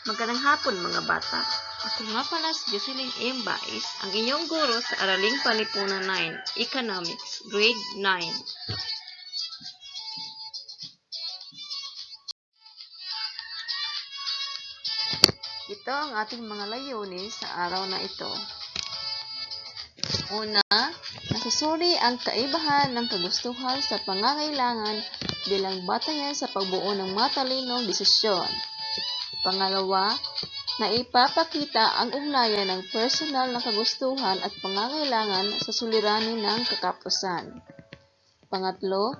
Magandang hapon mga bata. Ako nga pala si Jocelyn M. Baez, ang inyong guro sa Araling Palipunan 9, Economics, Grade 9. Ito ang ating mga layunin sa araw na ito. Una, nasusuri ang kaibahan ng kagustuhan sa pangangailangan bilang batayan sa pagbuo ng matalinong desisyon. Pangalawa, na ipapakita ang ugnayan ng personal na kagustuhan at pangangailangan sa suliranin ng kakapusan. Pangatlo,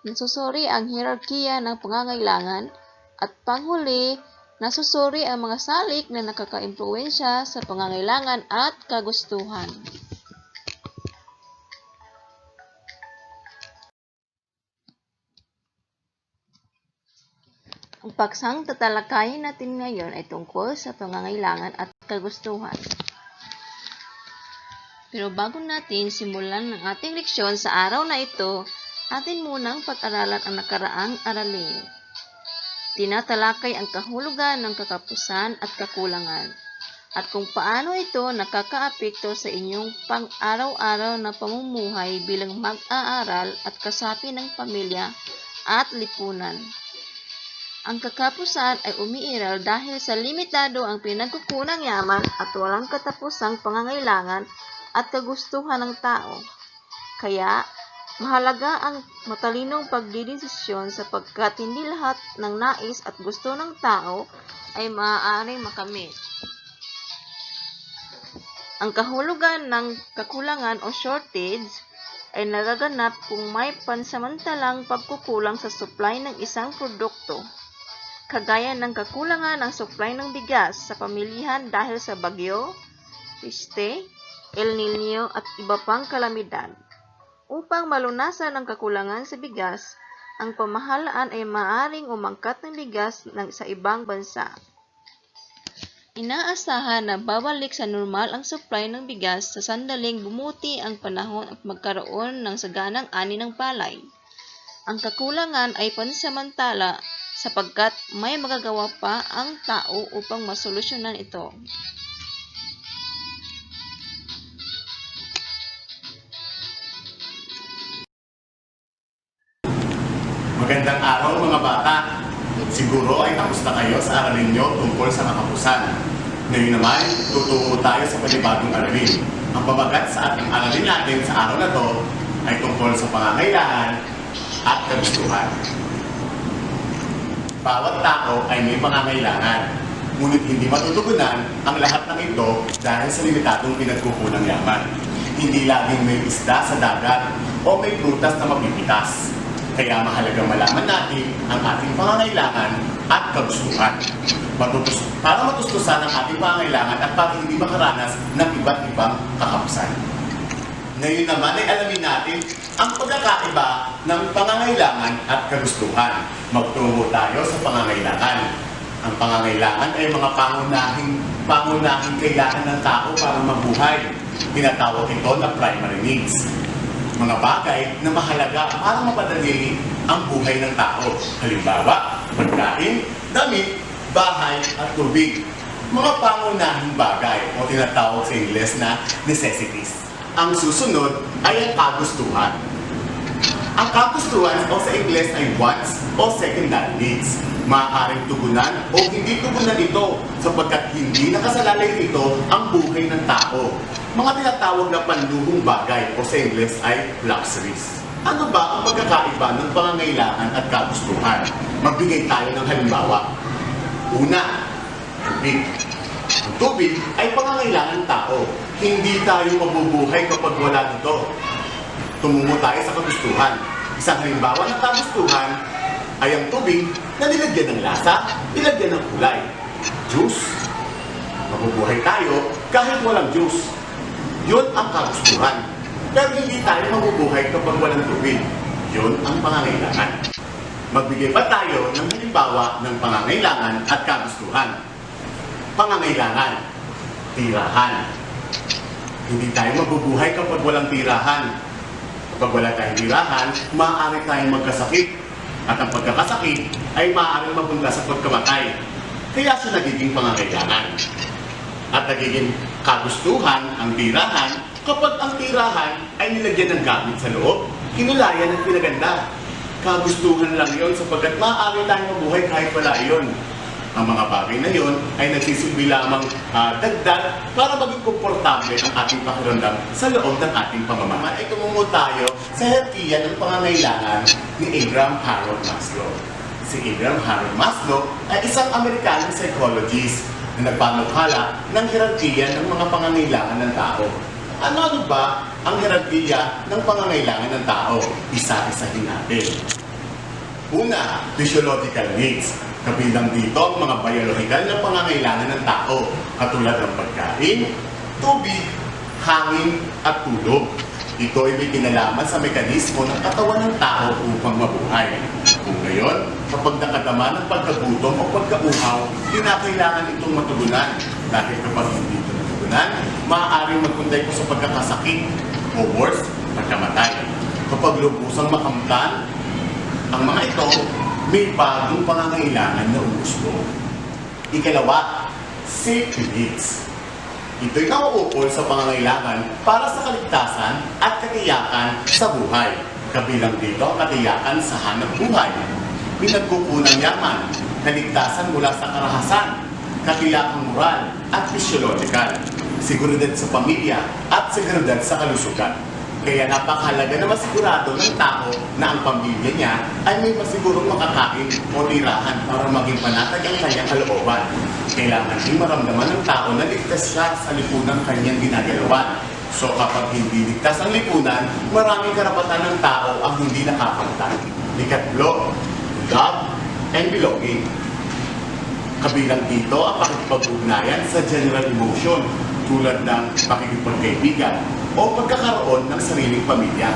nasusuri ang hierarkiya ng pangangailangan. At panghuli, nasusuri ang mga salik na nakakaimpluwensya sa pangangailangan at kagustuhan. Ang paksang tatalakayin natin ngayon ay tungkol sa pangangailangan at kagustuhan. Pero bago natin simulan ang ating leksyon sa araw na ito, atin munang pag-aralan ang nakaraang aralin. Tinatalakay ang kahulugan ng kakapusan at kakulangan, at kung paano ito nakakaapekto sa inyong pang-araw-araw na pamumuhay bilang mag-aaral at kasapi ng pamilya at lipunan. Ang kakapusan ay umiiral dahil sa limitado ang pinagkukunang yaman at walang katapusang pangangailangan at kagustuhan ng tao. Kaya, mahalaga ang matalinong pagdidesisyon sapagkat hindi lahat ng nais at gusto ng tao ay maaaring makamit. Ang kahulugan ng kakulangan o shortage ay nagaganap kung may pansamantalang pagkukulang sa supply ng isang produkto, kagaya ng kakulangan ng supply ng bigas sa pamilihan dahil sa bagyo, peste, El Niño at iba pang kalamidad. Upang malunasan ang kakulangan sa bigas, ang pamahalaan ay maaaring umangkat ng bigas sa ibang bansa. Inaasahan na babalik sa normal ang supply ng bigas sa sandaling bumuti ang panahon at magkaroon ng saganang ani ng palay. Ang kakulangan ay pansamantala sapagkat may magagawa pa ang tao upang masolusyonan ito. Magandang araw mga bata! Siguro ay tapos na kayo sa aralin nyo tungkol sa kakapusan. Ngayon naman, tutungo tayo sa panibagong aralin. Ang pabagat sa ating aralin natin sa araw na to ay tungkol sa pangangailangan at kagustuhan. Bawat tao ay may pangangailangan, ngunit hindi matutugunan ang lahat ng ito dahil sa limitadong pinagkukulang yaman. Hindi laging may isda sa dagat o may prutas na mapipitas. Kaya mahalagang malaman natin ang ating pangangailangan at kagustuhan. Para matustusan ang ating pangangailangan at para hindi makaranas ng iba't ibang kakapusan. Ngayon naman ay alamin natin ang pagkakaiba ng pangangailangan at kagustuhan. Magtungo tayo sa pangangailangan. Ang pangangailangan ay mga pangunahing kailangan ng tao para mabuhay. Tinatawag ito na primary needs. Mga bagay na mahalaga para mapadali ang buhay ng tao. Halimbawa, pagkain, damit, bahay at tubig. Mga pangunahing bagay o tinatawag sa Ingles na necessities. Ang susunod ay ang kagustuhan. Ang kagustuhan o sa Ingles ay wants o secondary needs. Maaaring tugunan o hindi tugunan ito sapagkat hindi nakasalalay nito ang buhay ng tao. Mga tinatawag na panluhong bagay o sa Ingles ay luxuries. Ano ba ang pagkakaiba ng pangangailangan at kagustuhan? Magbigay tayo ng halimbawa. Una, tubig. Ang tubig ay pangangailangan ng tao. Hindi tayo mabubuhay kapag wala nito. Tumungo tayo sa kagustuhan. Isang halimbawa ng kagustuhan ay ang tubig na nilagyan ng lasa, nilagyan ng kulay. Juice. Mabubuhay tayo kahit walang juice. Yun ang kagustuhan. Pero hindi tayo mabubuhay kapag walang tubig. Yun ang pangangailangan. Magbigay pa tayo ng halimbawa ng pangangailangan at kagustuhan. Pangangailangan, tirahan. Hindi tayo mabubuhay kapag walang tirahan. Kapag wala tayong tirahan, maaari tayong magkasakit. At ang pagkakasakit ay maaaring mapunta sa pagkamatay. kaya siya nagiging pangangailangan. At nagiging kagustuhan ang tirahan kapag ang tirahan ay nilagyan ng gamit sa loob, kinulayan at pinaganda. Kagustuhan lang yon sapagkat maaari tayong mabuhay kahit wala iyon. Ang mga bagay na yon ay nagsisilbi lamang dagdag para maging komportable ang ating pakiramdam sa loob ng ating pamamahay. Ay tumungo tayo sa hierarkiya ng pangangailangan ni Abraham Harold Maslow. Si Abraham Harold Maslow ay isang Americanong psychologist na nagpanukala ng hierarkiya ng mga pangangailangan ng tao. Ano ba ang hierarkiya ng pangangailangan ng tao? Isa-isahin natin. Una, physiological needs. Kabilang dito ang mga biological na pangangailangan ng tao, katulad ng pagkain, tubig, hangin, at tulog. Ito ay may kinalaman sa mekanismo ng katawan ng tao upang mabuhay. Kung ngayon, kapag nakadama ng pagkagutom o pagkauhaw, kinakailangan itong matugunan. Dahil kapag hindi ito natugunan, maaaring magpunta ito sa pagkakasakit o worse, pagkamatay. Kapag lubusang makamtan, ang mga ito may bagong pangangailangan na umusbong. Ikalawa, safety needs. Ito'y nauukol sa pangangailangan para sa kaligtasan at katiyakan sa buhay. Kabilang dito ang katiyakan sa hanap buhay, pinagkukunang yaman, kaligtasan mula sa karahasan, katiyakang moral at physiological, seguridad sa pamilya at seguridad sa kalusugan. Kaya napakahalaga na masigurado ng tao na ang pamilya niya ay may masigurong makakain o tirahan para maging panatag ang kanyang kalooban. Kailangan din maramdaman ng tao na ligtas siya sa lipunan kanyang ginagalawan. So kapag hindi ligtas ang lipunan, maraming karapatan ng tao ang hindi nakapagtan. Ikatlo, love and belonging. Kabilang dito ang pakikipag-ugnayan sa general emotion tulad ng pakikipagkaibigan o pagkakaroon ng sariling pamilya.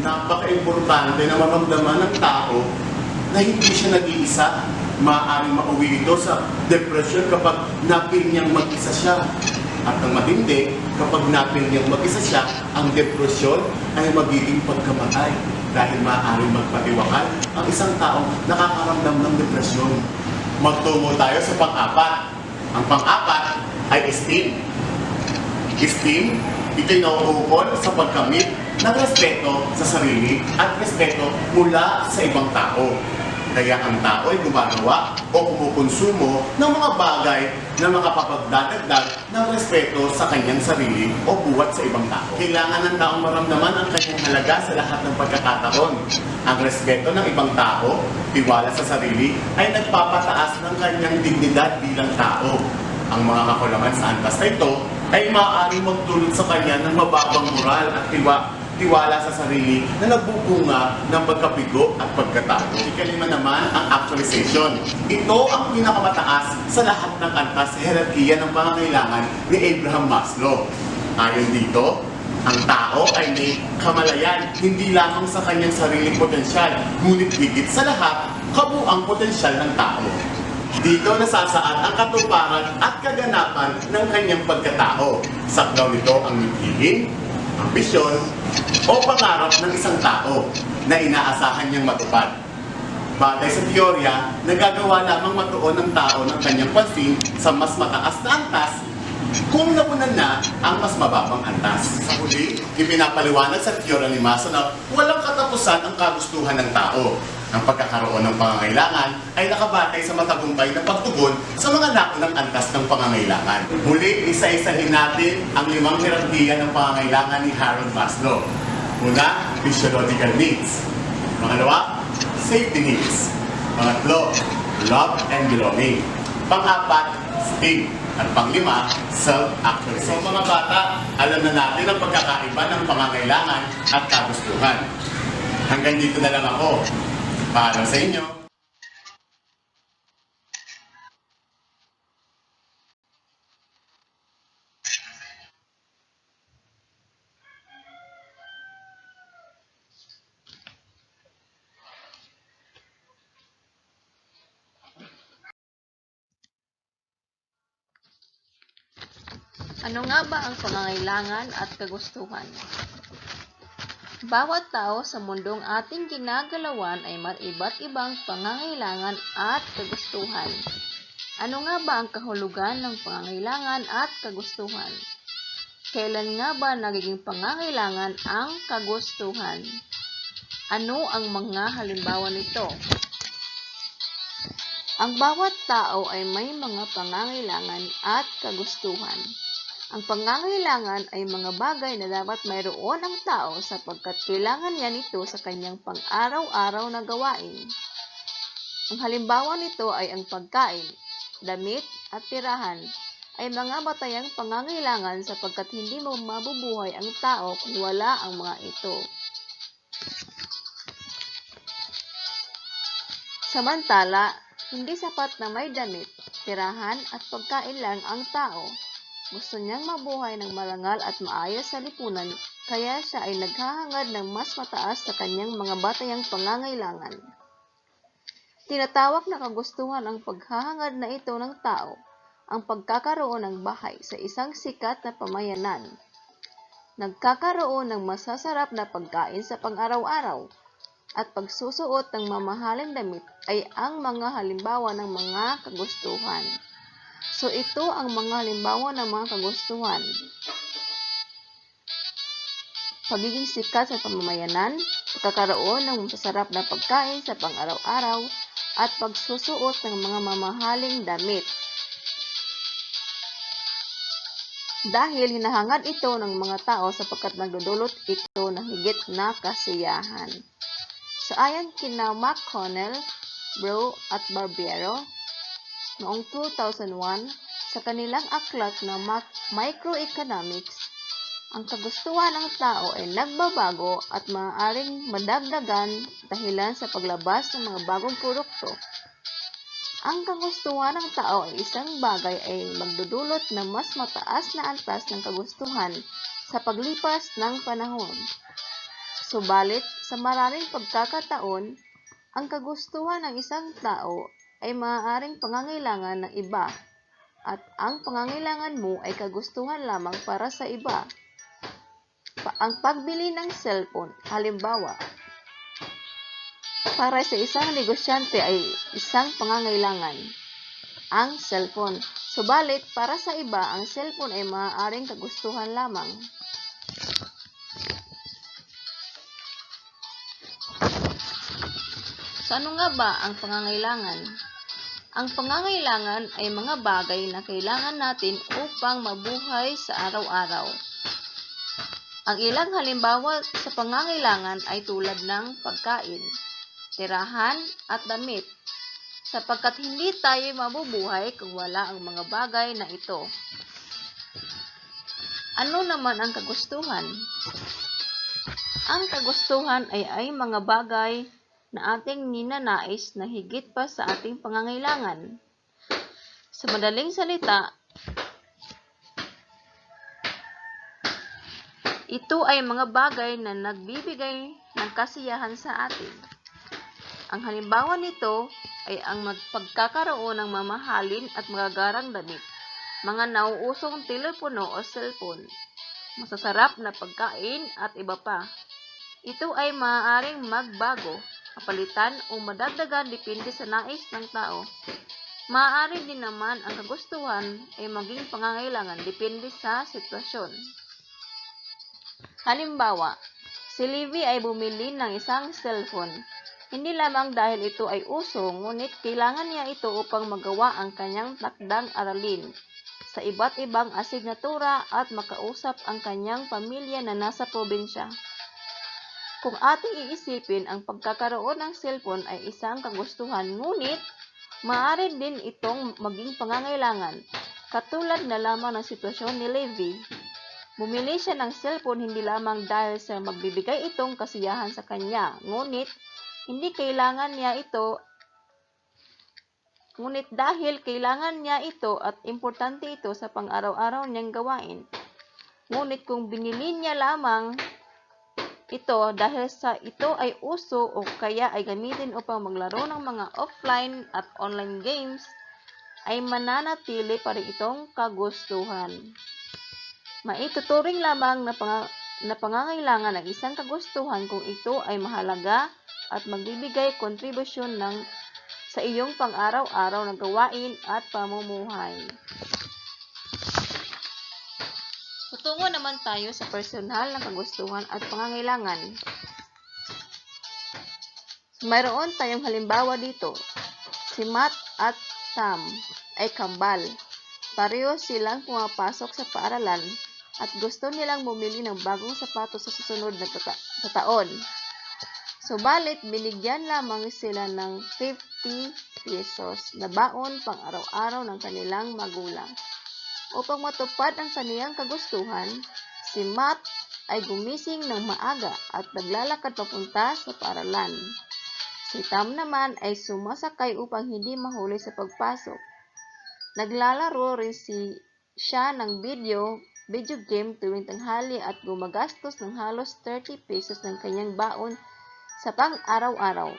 Napaka-importante na maramdaman ng tao na hindi siya nag-iisa. Maaaring mauwi ito sa depression kapag napil niyang mag-isa siya. At ang matindi, kapag napil niyang mag-isa siya, ang depresyon ay magiging pagkamatay. Dahil maaaring magpatiwakal ang isang taong nakakaramdam ng depresyon. Magtungo tayo sa pang-apat. Ang pang-apat ay esteem. Esteem, ito'y nauukol sa pagkamit ng respeto sa sarili at respeto mula sa ibang tao. Kaya ang tao ay gumagawa o kumukonsumo ng mga bagay na makapagdadagdag ng respeto sa kanyang sarili o buhat sa ibang tao. Kailangan ng taong maramdaman ang kanyang halaga sa lahat ng pagkakataon. Ang respeto ng ibang tao, tiwala sa sarili, ay nagpapataas ng kanyang dignidad bilang tao. Ang mga kakulangan sa antas na ito ay maaaring magdulot sa kanya ng mababang moral at tiwala sa sarili na nagbubunga ng pagkapigo at pagkatago. Ikalima naman ang actualization. Ito ang pinakamataas sa lahat ng antas sa hierarkiya ng pangangailangan ni Abraham Maslow. Ayon dito, ang tao ay may kamalayan hindi lamang sa kanyang sariling potensyal, ngunit higit sa lahat, kabuang potensyal ng tao. Dito nasasaad ang katuparan at kaganapan ng kanyang pagkatao. Saklaw nito ang hihingin, ambisyon, o pangarap ng isang tao na inaasahan niyang matupad. Batay sa teorya, nagagawa lamang matuon ng tao ng kanyang pansin sa mas mataas na antas kung napunan na ang mas mababang antas. Sa huli, ipinapaliwanag sa teorya ni Maslow na walang katapusan ang kagustuhan ng tao. Ang pagkakaroon ng pangangailangan ay nakabatay sa matagumpay na pagtugon sa mga naunang antas ng pangangailangan. Muli, isa-isahin natin ang 5 hierarkiya ng pangangailangan ni Harold Maslow. Una, physiological needs. Pangalawa, safety needs. Pangatlo, love and belonging. Pang-apat, esteem. At pang-5, self-actualization. So mga bata, alam na natin ang pagkakaiba ng pangangailangan at kagustuhan. Hanggang dito na lang ako. Paalam sa inyo. Ano nga ba ang pangangailangan at kagustuhan? Bawat tao sa mundong ating ginagalawan ay may iba't ibang pangangailangan at kagustuhan. Ano nga ba ang kahulugan ng pangangailangan at kagustuhan? Kailan nga ba nagiging pangangailangan ang kagustuhan? Ano ang mga halimbawa nito? Ang bawat tao ay may mga pangangailangan at kagustuhan. Ang pangangailangan ay mga bagay na dapat mayroon ang tao sapagkat kailangan niya nito sa kanyang pang-araw-araw na gawain. Ang halimbawa nito ay ang pagkain, damit at tirahan ay mga batayang pangangailangan sapagkat hindi mo mabubuhay ang tao kung wala ang mga ito. Samantala, hindi sapat na may damit, tirahan at pagkain lang ang tao. Gusto niyang mabuhay ng marangal at maayos sa lipunan, kaya siya ay naghahangad ng mas mataas sa kanyang mga batayang pangangailangan. Tinatawag na kagustuhan ang paghahangad na ito ng tao, ang pagkakaroon ng bahay sa isang sikat na pamayanan, nagkakaroon ng masasarap na pagkain sa pang-araw-araw, at pagsusuot ng mamahaling damit ay ang mga halimbawa ng mga kagustuhan. So ito ang mga halimbawa ng mga kagustuhan. Pagiging sikat sa pamamayanan, pagkakaroon ng masasarap na pagkain sa pang-araw-araw, at pagsusuot ng mga mamahaling damit. Dahil hinahangad ito ng mga tao sapagkat nagdudulot ito ng higit na kasiyahan. So ayon kina McConnell, Bro at Barbiero, noong 2001, sa kanilang aklat na Microeconomics, ang kagustuhan ng tao ay nagbabago at maaaring madagdagan dahilan sa paglabas ng mga bagong produkto. Ang kagustuhan ng tao ay isang bagay ay magdudulot ng mas mataas na antas ng kagustuhan sa paglipas ng panahon. Subalit, sa maraming pagkakataon, ang kagustuhan ng isang tao ay maaaring pangangailangan ng iba, at ang pangangailangan mo ay kagustuhan lamang para sa iba. Ang pagbili ng cellphone, halimbawa, para sa isang negosyante ay isang pangangailangan, ang cellphone. Subalit, para sa iba, ang cellphone ay maaaring kagustuhan lamang. So ano nga ba ang pangangailangan? Ang pangangailangan ay mga bagay na kailangan natin upang mabuhay sa araw-araw. Ang ilang halimbawa sa pangangailangan ay tulad ng pagkain, tirahan at damit, sapagkat hindi tayo mabubuhay kung wala ang mga bagay na ito. Ano naman ang kagustuhan? Ang kagustuhan ay mga bagay na ating ninanais na higit pa sa ating pangangailangan. Sa madaling salita, ito ay mga bagay na nagbibigay ng kasiyahan sa atin. Ang halimbawa nito ay ang pagkakaroon ng mamahalin at magagarang damit, mga nauusong telepono o cellphone, masasarap na pagkain at iba pa. Ito ay maaaring magbago, kapalitan o madagdagan depende sa nais ng tao. Maaari din naman ang kagustuhan ay maging pangangailangan depende sa sitwasyon. Halimbawa, si Livy ay bumili ng isang cellphone. Hindi lamang dahil ito ay uso, ngunit kailangan niya ito upang magawa ang kanyang takdang aralin sa iba't ibang asignatura at makausap ang kanyang pamilya na nasa probinsya. Kung ating iisipin, ang pagkakaroon ng cellphone ay isang kagustuhan, ngunit maaari din itong maging pangangailangan, katulad na lamang ng sitwasyon ni Levi. Bumili siya ng cellphone hindi lamang dahil sa magbibigay itong kasiyahan sa kanya, ngunit dahil kailangan niya ito at importante ito sa pang-araw-araw niyang gawain. Ngunit kung binili niya lamang ito dahil sa ito ay uso o kaya ay gamitin upang maglaro ng mga offline at online games, ay mananatili pa rin itong kagustuhan. Maituturing lamang na na pangangailangan ng isang kagustuhan kung ito ay mahalaga at magbibigay kontribusyon sa iyong pang-araw-araw na gawain at pamumuhay. Tutungo naman tayo sa personal na kagustuhan at pangangailangan. Mayroon tayong halimbawa dito. Si Matt at Tam ay kambal. Pareho silang pumapasok sa paaralan at gusto nilang bumili ng bagong sapatos sa susunod na taon. Subalit, binigyan lamang sila ng 50 pesos na baon pang araw-araw ng kanilang magulang. Upang matupad ang kaniyang kagustuhan, si Matt ay gumising ng maaga at naglalakad papunta sa paaralan. Si Tam naman ay sumasakay upang hindi mahuli sa pagpasok. Naglalaro rin siya ng video game tuwing tanghali at gumagastos ng halos 30 pesos ng kanyang baon sa pang-araw-araw.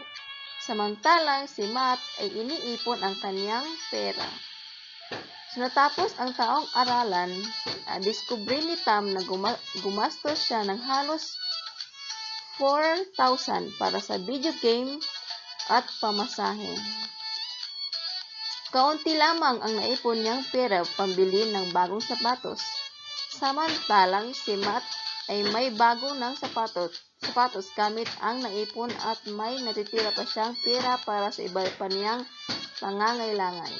Samantalang si Matt ay iniipon ang kanyang pera. So, natapos ang taong aralan, diskubre ni Tam na gumastos siya ng halos 4,000 para sa video game at pamasahe. Kaunti lamang ang naipon niyang pera pambili ng bagong sapatos. Samantalang si Matt ay may bago ng sapatos gamit ang naipon at may natitira pa siyang pera para sa iba pa niyang pangangailangan.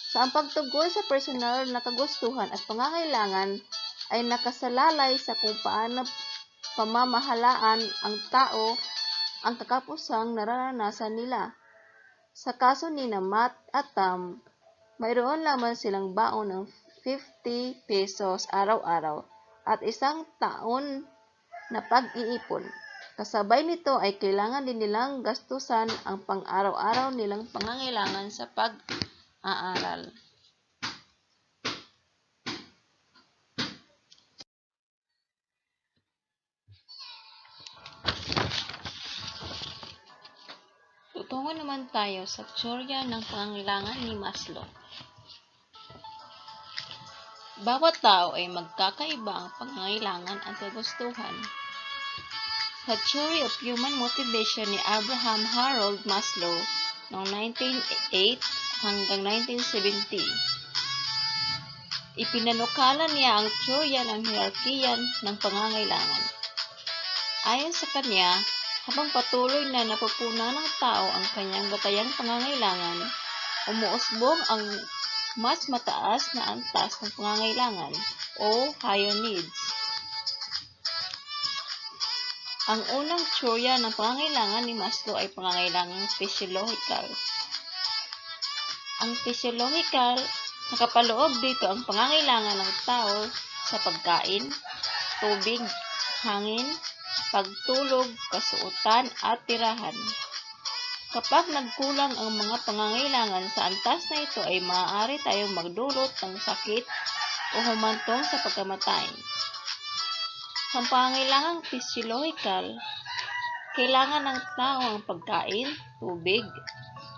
Sa ang pagtugon sa personal na kagustuhan at pangangailangan ay nakasalalay sa kung paano pamamahalaan ang tao ang kakapusang nararanasan nila. Sa kaso ni Matt at Tam, mayroon lamang silang baon ng 50 pesos araw-araw at isang taon na pag-iipon. Kasabay nito ay kailangan din nilang gastusan ang pang-araw-araw nilang pangangailangan sa pag-aaral. Tutungo naman tayo sa teorya ng pangangailangan ni Maslow. Bawat tao ay magkakaiba ang pangangailangan at kagustuhan. Sa Theory of Human Motivation ni Abraham Harold Maslow noong 1908 hanggang 1970, ipinanukala niya ang teorya ng hierarkiya ng pangangailangan. Ayon sa kanya, habang patuloy na napupunan ng tao ang kanyang batayang pangangailangan, umuusbong ang mas mataas na antas ng pangangailangan o higher needs. Ang unang teorya ng pangangailangan ni Maslow ay pangangailangang physiological. Ang physiological, nakapaloob dito ang pangangailangan ng tao sa pagkain, tubig, hangin, pagtulog, kasuotan at tirahan. Kapag nagkulang ang mga pangangailangan sa antas na ito ay maaari tayong magdulot ng sakit o humantong sa pagkamatay. Sa pangangailangang physiological, kailangan ng tao ang pagkain, tubig,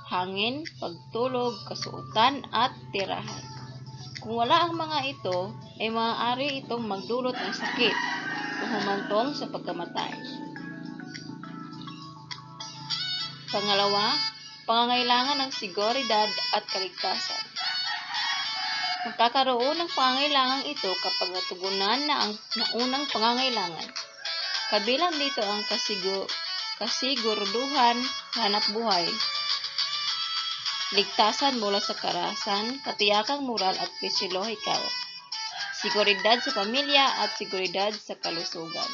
hangin, pagtulog, kasuotan at tirahan. Kung wala ang mga ito, ay maaari itong magdulot ng sakit o humantong sa pagkamatay. Pangalawa, pangangailangan ng seguridad at kaligtasan. Magkakaroon ng pangangailangan ito kapag natugunan na ang naunang pangangailangan. Kabilang dito ang kasiguraduhan sa hanapbuhay, ligtasan mula sa karahasan, katiyakang moral at physiological, seguridad sa pamilya at seguridad sa kalusugan.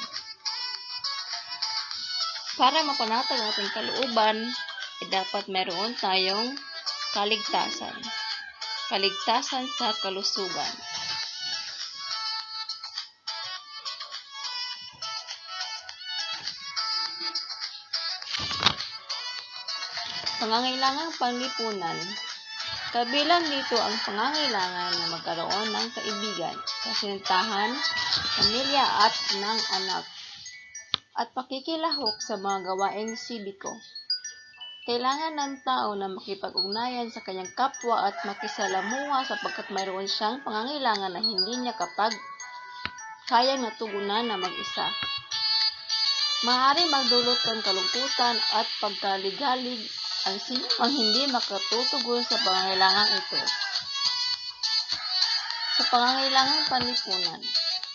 Para mapanatag ang ating kalooban, dapat mayroon tayong kaligtasan. Kaligtasan sa kalusugan. Pangangailangang panglipunan. Kabilang dito ang pangangailangan na magkaroon ng kaibigan, kasintahan, pamilya at ng anak, at pakikilahok sa mga gawaing sibiko. Kailangan ng tao na makipag-ugnayan sa kanyang kapwa at makisalamuha sapagkat mayroon siyang pangangailangan na hindi niya kapag kayang natugunan na mag-isa. Maaaring magdulot ng kalungkutan at pagkaligalig ang sino mang hindi makatutugon sa pangangailangan ito. Sa pangangailangan panlipunan,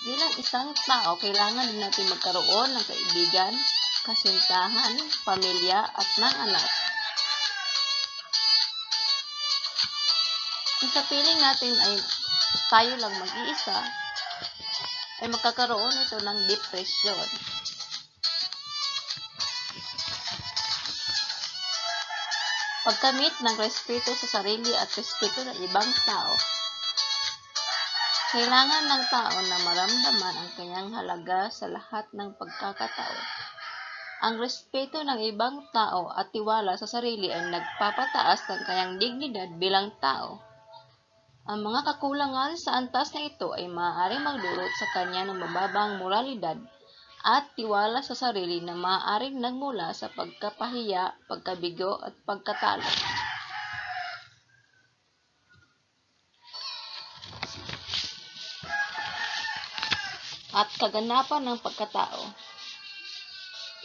bilang isang tao, kailangan din natin magkaroon ng kaibigan, kasintahan, pamilya at ng anak. Kung sa piling natin ay tayo lang mag-iisa, ay magkakaroon ito ng depresyon. Pagkamit ng respeto sa sarili at respeto ng ibang tao. Kailangan ng tao na maramdaman ang kanyang halaga sa lahat ng pagkakatao. Ang respeto ng ibang tao at tiwala sa sarili ay nagpapataas ng kanyang dignidad bilang tao. Ang mga kakulangan sa antas na ito ay maaaring magdulot sa kanya ng mababang moralidad at tiwala sa sarili na maaaring nagmula sa pagkapahiya, pagkabigo at pagkatalo. At kaganapan ng pagkatao.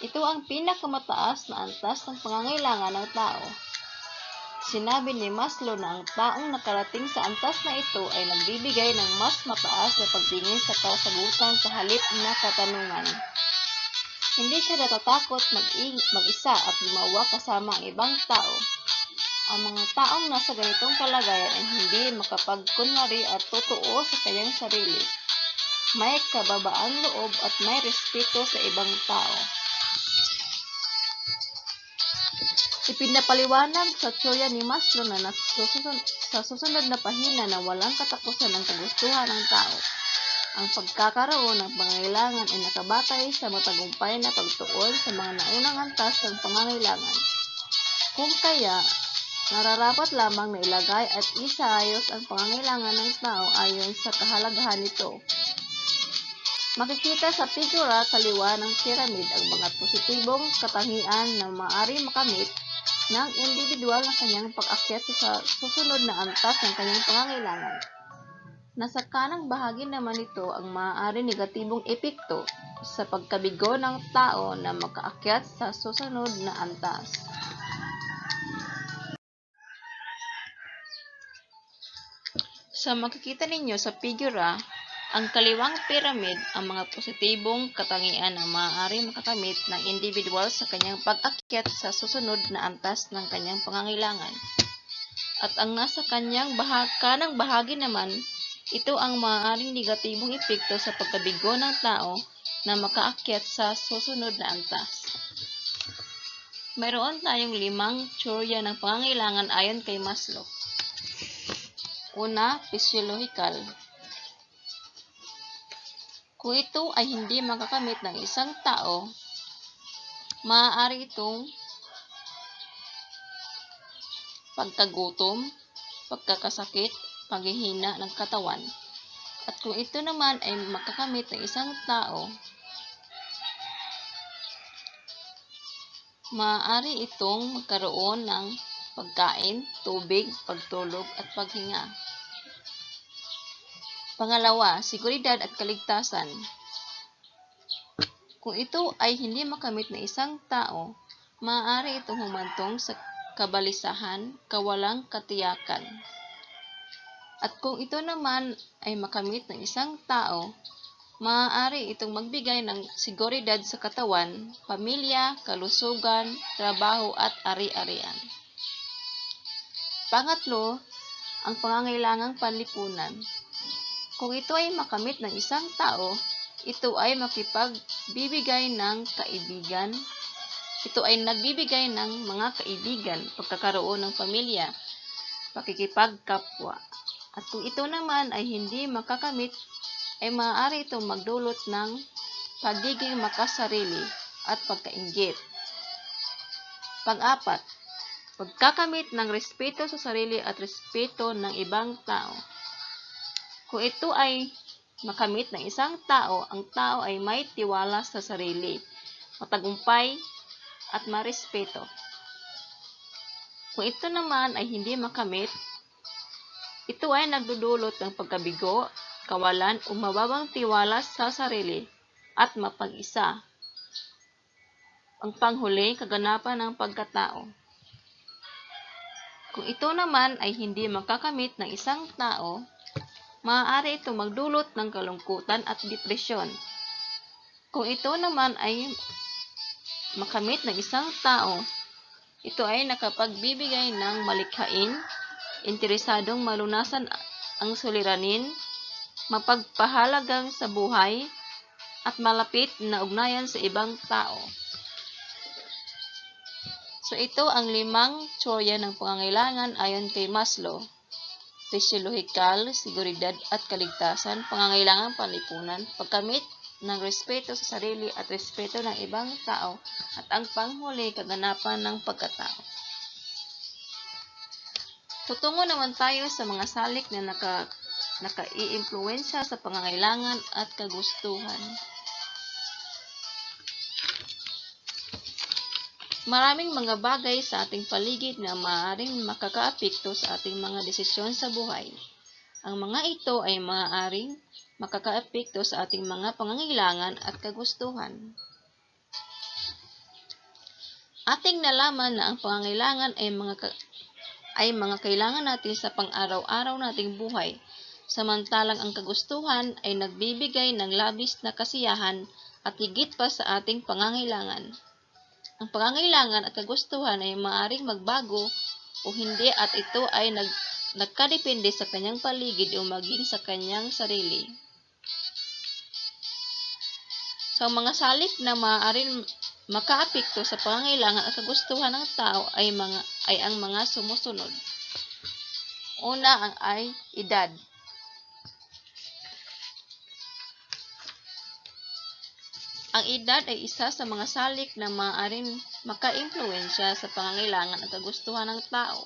Ito ang pinakamataas na antas ng pangangailangan ng tao. Sinabi ni Maslow na ang taong nakarating sa antas na ito ay nagbibigay ng mas mataas na pagtingin sa kasagutan sa halip na katanungan. Hindi siya natatakot mag-isa at gumawa kasama ang ibang tao. Ang mga taong nasa ganitong kalagayan ay hindi makapagkunwari at totoo sa kanyang sarili. May kababaang loob at may respeto sa ibang tao. Ipinapaliwanag sa teorya ni Maslow na sa susunod na pahina na walang katapusan ng kagustuhan ng tao. Ang pagkakaroon ng pangangailangan ay nakabatay sa matagumpay na pagtuon sa mga naunang antas ng pangangailangan. Kung kaya, nararapat lamang na ilagay at isaayos ang pangangailangan ng tao ayon sa kahalagahan nito. Makikita sa figura kaliwa ng pyramid ang mga positibong katangian na maaari makamit ng individual na kanyang pag-akyat sa susunod na antas ng kanyang pangangailangan. Nasa kanang bahagi naman nito ang maaari negatibong epekto sa pagkabigo ng tao na makaakyat sa susunod na antas. Sa makikita ninyo sa figura, ang kaliwang pyramid ang mga positibong katangian na maaari makakamit ng individual sa kanyang pag-akyat sa susunod na antas ng kanyang pangangailangan. At ang nasa kanyang kanang bahagi naman, ito ang maaaring negatibong epekto sa pagkabigo ng tao na makaakyat sa susunod na antas. Mayroon tayong 5 teorya ng pangangailangan ayon kay Maslow. Una, physiological. Kung ito ay hindi makakamit ng isang tao, maaari itong pagkagutom, pagkakasakit, paghihina ng katawan. At kung ito naman ay makakamit ng isang tao, maaari itong magkaroon ng pagkain, tubig, pagtulog at paghinga. Pangalawa, seguridad at kaligtasan. Kung ito ay hindi makamit ng isang tao, maaari itong humantong sa kabalisahan, kawalang katiyakan. At kung ito naman ay makamit ng isang tao, maaari itong magbigay ng seguridad sa katawan, pamilya, kalusugan, trabaho at ari-arian. Pangatlo, ang pangangailangang panlipunan. Kung ito ay makamit ng isang tao, ito ay makipagbibigay ng kaibigan. Ito ay nagbibigay ng mga kaibigan, pagkakaroon ng pamilya, pakikipagkapwa. At kung ito naman ay hindi makakamit, ay maaari itong magdulot ng pagiging makasarili at pagkainggit. Pang-apat, pagkakamit ng respeto sa sarili at respeto ng ibang tao. Kung ito ay makamit ng isang tao, ang tao ay may tiwala sa sarili, matagumpay at marespeto. Kung ito naman ay hindi makamit, ito ay nagdudulot ng pagkabigo, kawalan o mababang tiwala sa sarili at mapag-isa. Ang panghuli, kaganapan ng pagkatao. Kung ito naman ay hindi makakamit ng isang tao, maaari ito magdulot ng kalungkutan at depresyon. Kung ito naman ay makamit ng isang tao, ito ay nakapagbibigay ng malikhain, interesadong malunasan ang suliranin, mapagpahalagang sa buhay, at malapit na ugnayan sa ibang tao. So ito ang 5 tsorya ng pangangailangan ayon kay Maslow. Pisyolohikal, seguridad at kaligtasan, pangangailangan panlipunan, pagkamit ng respeto sa sarili at respeto ng ibang tao, at ang panghuli, kaganapan ng pagkatao. Tutungo naman tayo sa mga salik na naka-i-impluwensya sa pangangailangan at kagustuhan. Maraming mga bagay sa ating paligid na maaaring makakaapekto sa ating mga desisyon sa buhay. Ang mga ito ay maaaring makakaapekto sa ating mga pangangailangan at kagustuhan. Ating nalaman na ang pangangailangan ay mga kailangan natin sa pang-araw-araw nating buhay, samantalang ang kagustuhan ay nagbibigay ng labis na kasiyahan at higit pa sa ating pangangailangan. Ang pangangailangan at kagustuhan ay maaaring magbago o hindi at ito ay nagkadepende sa kanyang paligid o maging sa kanyang sarili. So, ang mga salik na maaaring makaapekto sa pangangailangan at kagustuhan ng tao ay ang mga sumusunod. Una ay edad. Ang edad ay isa sa mga salik na maaaring maka-impluwensya sa pangangailangan at kagustuhan ng tao.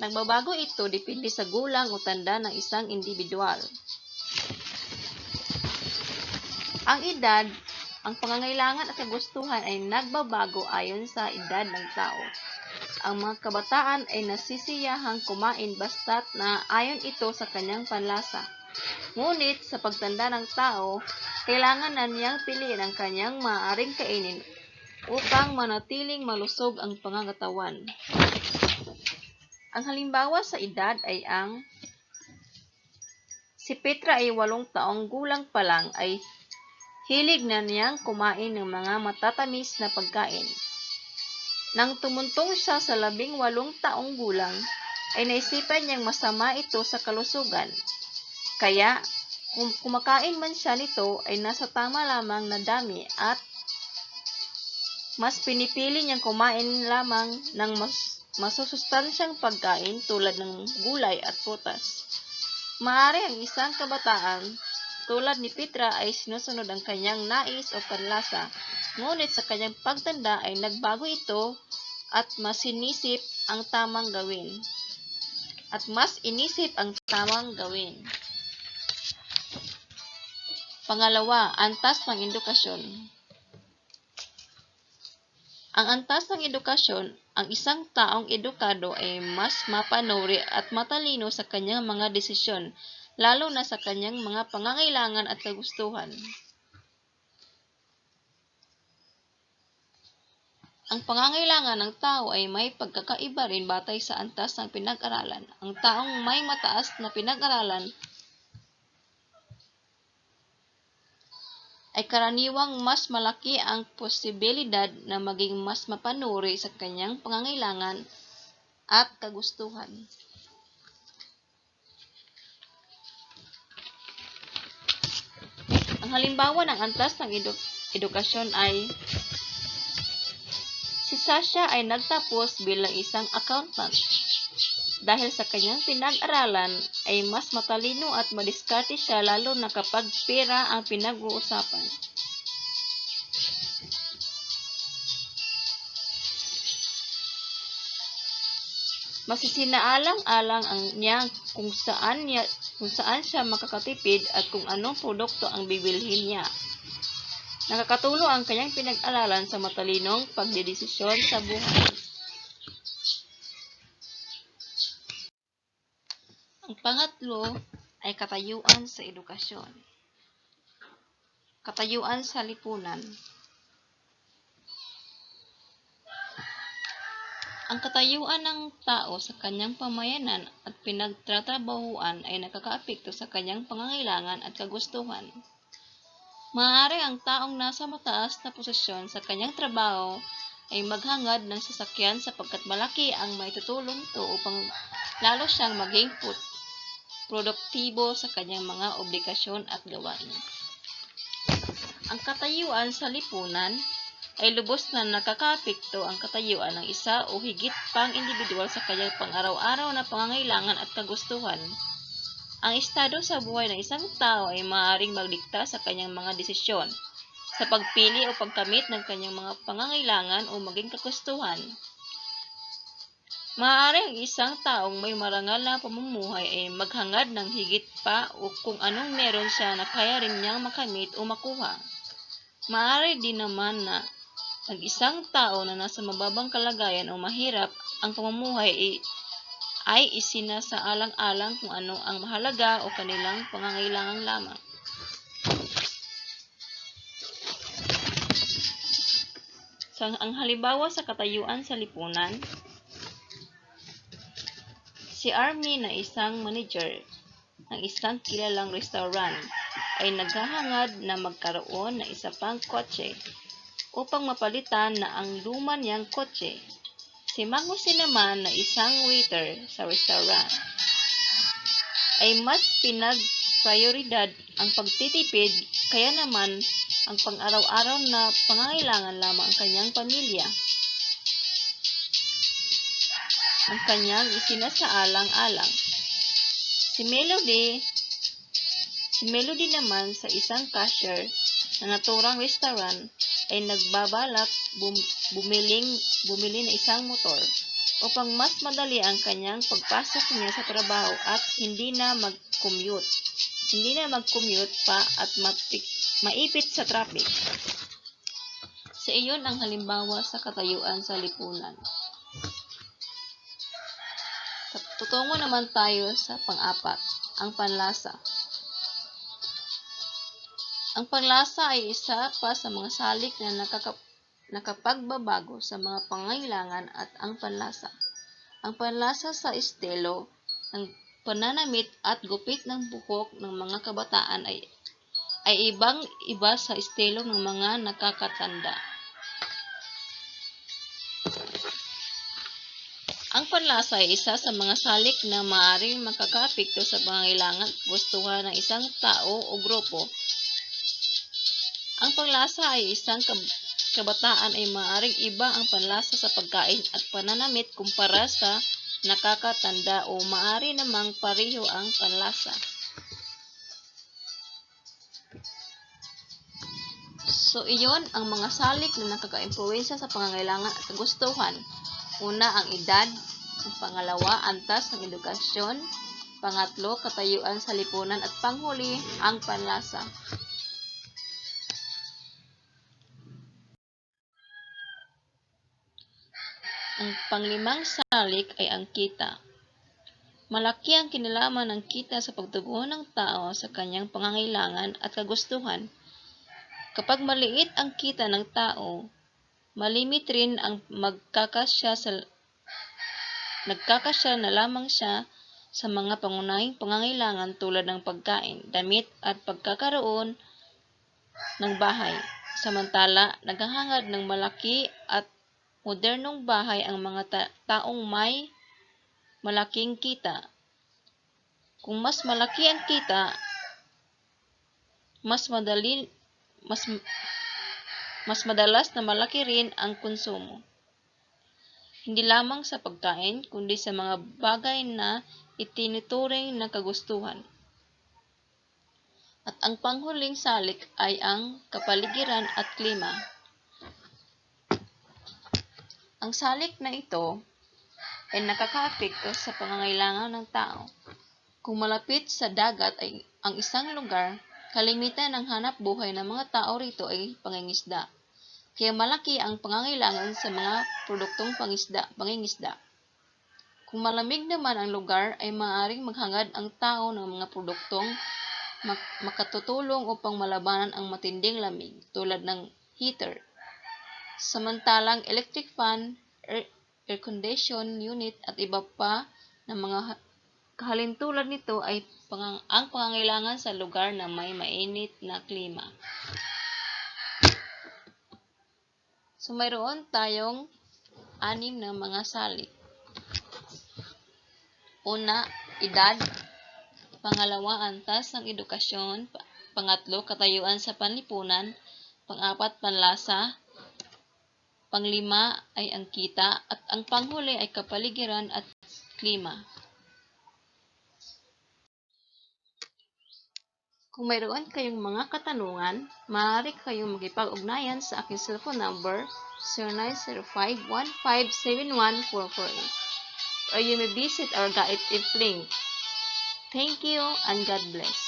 Nagbabago ito depende sa gulang o tanda ng isang individual. Ang edad, ang pangangailangan at kagustuhan ay nagbabago ayon sa edad ng tao. Ang mga kabataan ay nasisiyahang kumain basta't na ayon ito sa kanyang panlasa. Ngunit sa pagtanda ng tao, kailangan na niyang piliin ang kanyang maaaring kainin upang manatiling malusog ang pangangatawan. Ang halimbawa sa edad ay si Petra ay 8 taong gulang pa lang ay hilig na niyang kumain ng mga matatamis na pagkain. Nang tumuntong siya sa 18 taong gulang, ay naisipan niyang masama ito sa kalusugan. Kaya, kung kumakain man siya nito ay nasa tama lamang na dami at mas pinipili niyang kumain lamang ng masusustansyang pagkain tulad ng gulay at prutas. Maaari ang isang kabataan tulad ni Petra ay sinusunod ang kanyang nais o panlasa, ngunit sa kanyang pagtanda ay nagbago ito at mas inisip ang tamang gawin. Pangalawa, antas ng edukasyon. Ang antas ng edukasyon, ang isang taong edukado ay mas mapanuri at matalino sa kanyang mga desisyon, lalo na sa kanyang mga pangangailangan at kagustuhan. Ang pangangailangan ng tao ay may pagkakaiba rin batay sa antas ng pinag-aralan. Ang taong may mataas na pinag-aralan ay karaniwang mas malaki ang posibilidad na maging mas mapanuri sa kanyang pangangailangan at kagustuhan. Ang halimbawa ng antas ng edukasyon ay si Sasha ay nagtapos bilang isang accountant. Dahil sa kanyang pinag-aralan ay mas matalino at madiskarte siya lalo na kapag pera ang pinag-uusapan. Masisinaalang-alang niya kung saan siya makakatipid at kung anong produkto ang bibilhin niya. Nakakatulong ang kanyang pinag-aralan sa matalinong pagdedesisyon sa buhay. Ang pangatlo ay katayuan sa edukasyon. Katayuan sa lipunan. Ang katayuan ng tao sa kanyang pamayanan at pinagtatrabahuan ay nakakaapekto sa kanyang pangangailangan at kagustuhan. Maaari ang taong nasa mataas na posisyon sa kanyang trabaho ay maghangad ng sasakyan sapagkat malaki ang maitutulong ito upang lalo siyang maging produktibo sa kanyang mga obligasyon at gawain. Ang katayuan sa lipunan ay lubos na nakakaapekto ang katayuan ng isa o higit pang individual sa kanyang pang-araw-araw na pangangailangan at kagustuhan. Ang estado sa buhay ng isang tao ay maaaring magdikta sa kanyang mga desisyon, sa pagpili o pagkamit ng kanyang mga pangangailangan o maging kagustuhan. Maaari ang isang taong may marangal na pamumuhay ay maghangad ng higit pa o kung anong meron siya na kaya rin niyang makamit o makuha. Maaari din naman na ang isang tao na nasa mababang kalagayan o mahirap ang pamumuhay ay isinasaalang-alang kung ano ang mahalaga o kanilang pangangailangan lamang. So, ang halimbawa sa katayuan sa lipunan, si Army na isang manager ng isang kilalang restaurant ay naghahangad na magkaroon ng isa pang kotse upang mapalitan na ang luma niyang kotse. Si Magnusin naman na isang waiter sa restaurant ay mas pinag-prioridad ang pagtitipid kaya naman ang pang-araw-araw na pangangailangan lamang ang kanyang pamilya. Ang kanyang isinasaalang-alang. Si Melody naman sa isang cashier na naturang restaurant ay nagbabalak bumili ng isang motor upang mas madali ang kanyang pagpasok niya sa trabaho at hindi na mag-commute pa at maipit sa traffic. Sa iyon ang halimbawa sa katayuan sa lipunan. Tutungo naman tayo sa pang-apat, ang panlasa. Ang panlasa ay isa pa sa mga salik na nakapagbabago sa mga pangangailangan at ang panlasa. Ang panlasa sa estilo, ng pananamit at gupit ng buhok ng mga kabataan ay ibang-iba sa estilo ng mga nakakatanda. Ang panlasa ay isa sa mga salik na maaaring makakaapekto sa pangangailangan at gustuhan ng isang tao o grupo. Ang panlasa ay isang kabataan ay maaaring iba ang panlasa sa pagkain at pananamit kumpara sa nakakatanda o maaari namang pareho ang panlasa. So, iyon ang mga salik na nakaka-impluwensya sa pangangailangan at kagustuhan. Una, ang edad. Ang pangalawa, antas ng edukasyon. Pangatlo, katayuan sa lipunan. At panghuli, ang panlasa. Ang panglimang salik ay ang kita. Malaki ang kinalaman ng kita sa pagtugon ng tao sa kanyang pangangailangan at kagustuhan. Kapag maliit ang kita ng tao, malimit rin ang nagkakasya na lamang siya sa mga pangunahing pangangailangan tulad ng pagkain, damit at pagkakaroon ng bahay. Samantala, naghahangad ng malaki at modernong bahay ang mga taong may malaking kita. Kung mas malaki ang kita, mas madalas na malaki rin ang konsumo. Hindi lamang sa pagkain, kundi sa mga bagay na itinuturing na kagustuhan. At ang panghuling salik ay ang kapaligiran at klima. Ang salik na ito ay nakakaapekto sa pangangailangan ng tao. Kung malapit sa dagat ay ang isang lugar, kalimitan ng hanap buhay ng mga tao rito ay pangingisda. Kaya malaki ang pangangailangan sa mga produktong pangingisda. Kung malamig naman ang lugar, ay maaaring maghangad ang tao ng mga produktong makatutulong upang malabanan ang matinding lamig, tulad ng heater. Samantalang electric fan, air condition unit at iba pa na mga kahalintulad nito ay ang pangangailangan sa lugar na may mainit na klima. So mayroon tayong 6 na mga salik. Una, edad. Pangalawa, antas ng edukasyon. Pangatlo, katayuan sa panlipunan. Pang-apat, panlasa. Panglima ay ang kita. At ang panghuli ay kapaligiran at klima. Kung mayroon kayong mga katanungan, maaari kayong magipag-ugnayan sa aking cellphone number 0905-1571448. Or you may visit our guide link. Thank you and God bless.